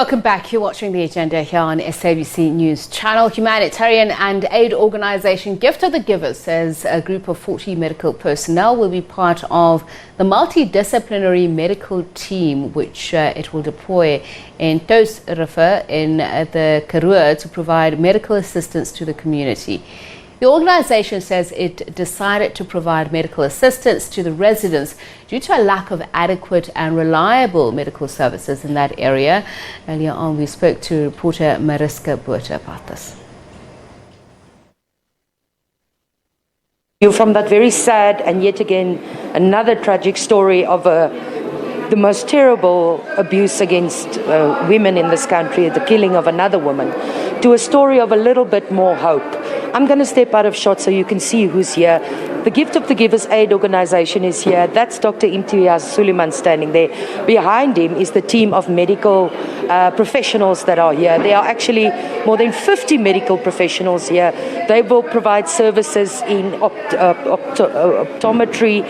Welcome back. You're watching The Agenda here on SABC News Channel. Humanitarian and aid organisation Gift of the Givers says a group of 40 medical personnel will be part of the multidisciplinary medical team, which it will deploy in Touws River in the Karoo to provide medical assistance to the community. The organisation says it decided to provide medical assistance to the residents due to a lack of adequate and reliable medical services in that area. Earlier on, we spoke to reporter Mariska Botha about this. You're from that very sad and yet again another tragic story of the most terrible abuse against women in this country, the killing of another woman, to a story of a little bit more hope. I'm going to step out of shot so you can see who's here. The Gift of the Givers Aid Organisation is here. That's Dr. Touws River standing there. Behind him is the team of medical professionals that are here. There are actually more than 50 medical professionals here. They will provide services in optometry.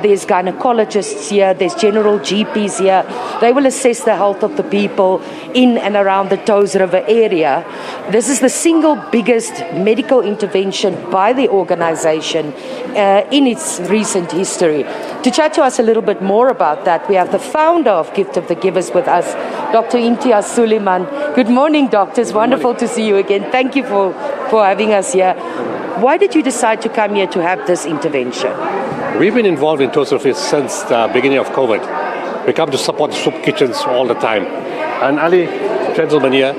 There's gynecologists here. There's general GPs here. They will assess the health of the people in and around the Touws River area. This is the single biggest medical intervention by the organisation in its recent history. To chat to us a little bit more about that, we have the founder of Gift of the Givers with us, Dr. Touws River. Good morning, doctor. It's wonderful to see you again. Thank you for having us here. Why did you decide to come here to have this intervention? We've been involved in Touws River since the beginning of COVID. We come to support soup kitchens all the time. And Ali, gentleman here,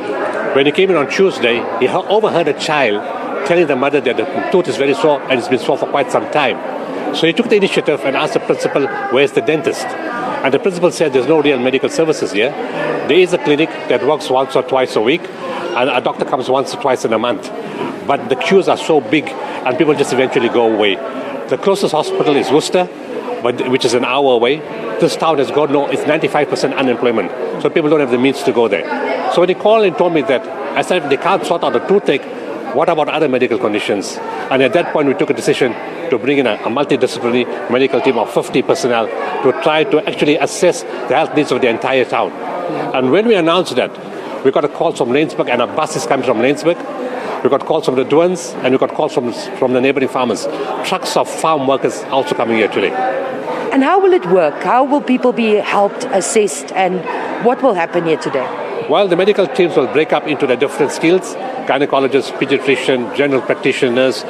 when he came in on Tuesday, he overheard a child telling the mother that the tooth is very sore and it's been sore for quite some time. So he took the initiative and asked the principal, where's the dentist? And the principal said there's no real medical services here. There is a clinic that works once or twice a week, and a doctor comes once or twice in a month. But the queues are so big and people just eventually go away. The closest hospital is Worcester, which is an hour away. This town has got it's 95% unemployment, so people don't have the means to go there. So when he called and told me that, I said, they can't sort out the toothache, what about other medical conditions? And at that point, we took a decision to bring in a multidisciplinary medical team of 50 personnel to try to actually assess the health needs of the entire town. And when we announced that, we got a call from Laingsburg, and a bus is coming from Laingsburg. We got calls from the Douans, and we got calls from the neighboring farmers. Trucks of farm workers also coming here today. And how will it work? How will people be helped, assessed, and what will happen here today? Well, the medical teams will break up into the different skills: gynecologists, pediatrician, general practitioners,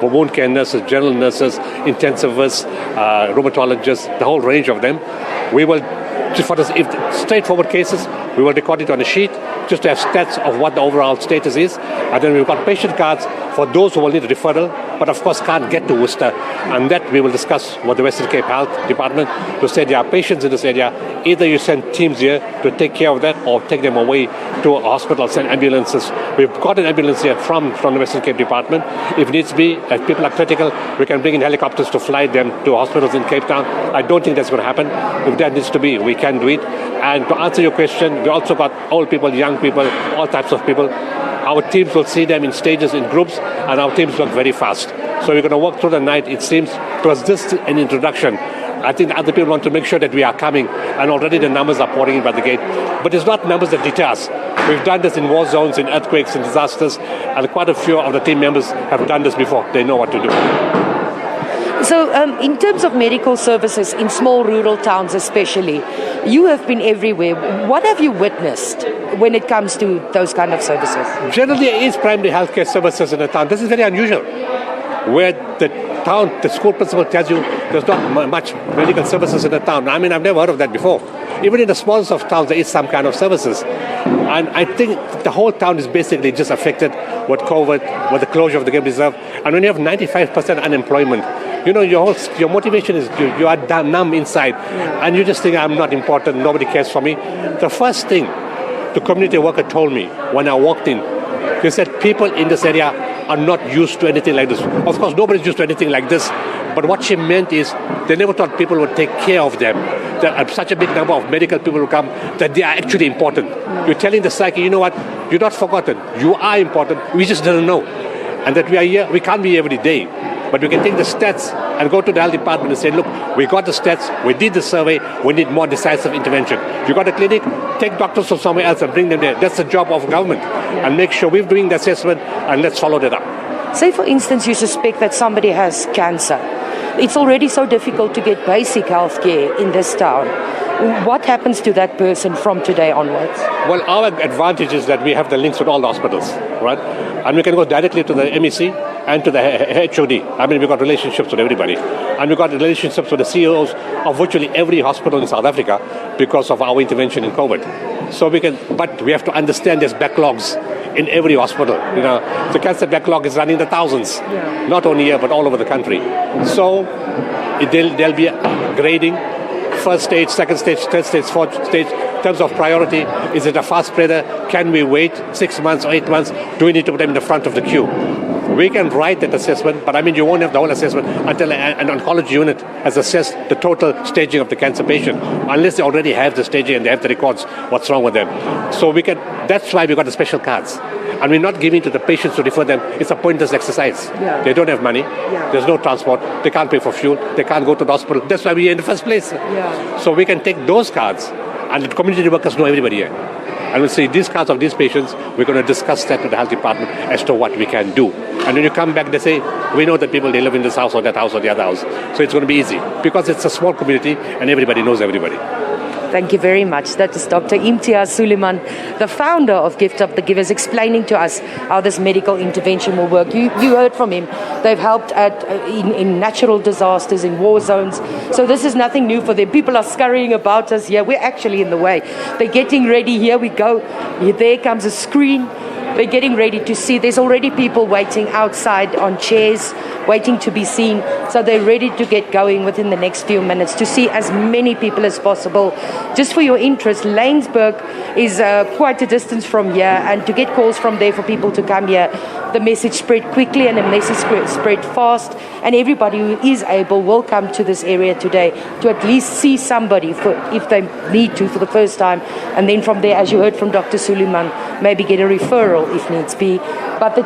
wound care nurses, general nurses, intensivists, rheumatologists, the whole range of them. We will, for the straightforward cases, we will record it on a sheet just to have stats of what the overall status is. And then we've got patient cards for those who will need a referral, but of course can't get to Worcester. And that we will discuss with the Western Cape Health Department to say there are patients in this area. Either you send teams here to take care of that or take them away to a hospital, send ambulances. We've got an ambulance here from the Western Cape Department. If needs be, if people are critical, we can bring in helicopters to fly them to hospitals in Cape Town. I don't think that's going to happen. If that needs to be, we can do it. And to answer your question, we also got old people, young people, all types of people. Our teams will see them in stages, in groups, and our teams work very fast. So we're going to work through the night. It seems it was just an introduction. I think the other people want to make sure that we are coming, and already the numbers are pouring in by the gate. But it's not numbers that deter us. We've done this in war zones, in earthquakes, in disasters, and quite a few of the team members have done this before. They know what to do. So in terms of medical services in small rural towns especially, you have been everywhere. What have you witnessed when it comes to those kind of services? Generally, it is primary healthcare services in a town. This is very unusual, where the school principal tells you there's not much medical services in the town. I mean, I've never heard of that before. Even in the smallest of towns, there is some kind of services. And I think the whole town is basically just affected with COVID, with the closure of the game reserve. And when you have 95% unemployment, you know, your motivation is you are numb inside. And you just think, I'm not important, nobody cares for me. The first thing the community worker told me when I walked in, they said people in this area are not used to anything like this. Of course, nobody's used to anything like this. But what she meant is they never thought people would take care of them. There are such a big number of medical people who come that they are actually important. You're telling the psyche, you know what, you're not forgotten. You are important. We just didn't know. And that we are here, we can't be every day. But we can take the stats and go to the health department and say, look, we got the stats, we did the survey, we need more decisive intervention. You got a clinic, take doctors from somewhere else and bring them there. That's the job of government. And make sure we're doing the assessment and let's follow that up. Say, for instance, you suspect that somebody has cancer. It's already so difficult to get basic health care in this town. What happens to that person from today onwards? Well, our advantage is that we have the links with all the hospitals, right? And we can go directly to the MEC and to the HOD. I mean, we've got relationships with everybody. And we've got relationships with the CEOs of virtually every hospital in South Africa because of our intervention in COVID. So but we have to understand there's backlogs in every hospital. You know, the cancer backlog is running in the thousands, not only here, but all over the country. So there'll be grading. First stage, second stage, third stage, fourth stage. In terms of priority, is it a fast spreader? Can we wait 6 months or 8 months? Do we need to put them in the front of the queue? We can write that assessment, but I mean, you won't have the whole assessment until an oncology unit has assessed the total staging of the cancer patient, unless they already have the staging and they have the records, what's wrong with them. So that's why we got the special cards. And we're not giving to the patients to refer them. It's a pointless exercise. Yeah. They don't have money. Yeah. There's no transport. They can't pay for fuel. They can't go to the hospital. That's why we're here in the first place. Yeah. So we can take those cards, and the community workers know everybody here. And we'll say, these cards of these patients, we're going to discuss that with the health department as to what we can do. And when you come back, they say, we know that people, they live in this house or that house or the other house. So it's going to be easy because it's a small community and everybody knows everybody. Thank you very much. That is Dr. Imtiaz Suleiman, the founder of Gift of the Givers, explaining to us how this medical intervention will work. You heard from him. They've helped in natural disasters, in war zones. So this is nothing new for them. People are scurrying about us here. We're actually in the way. They're getting ready. Here we go. There comes a screen. They're getting ready to see. There's already people waiting outside on chairs, waiting to be seen. So they're ready to get going within the next few minutes to see as many people as possible. Just for your interest, Lanesburg is quite a distance from here, and to get calls from there for people to come here, the message spread quickly and the message spread fast, and everybody who is able will come to this area today to at least see somebody if they need to for the first time, and then from there, as you heard from Dr. Suleiman, maybe get a referral if needs be. But the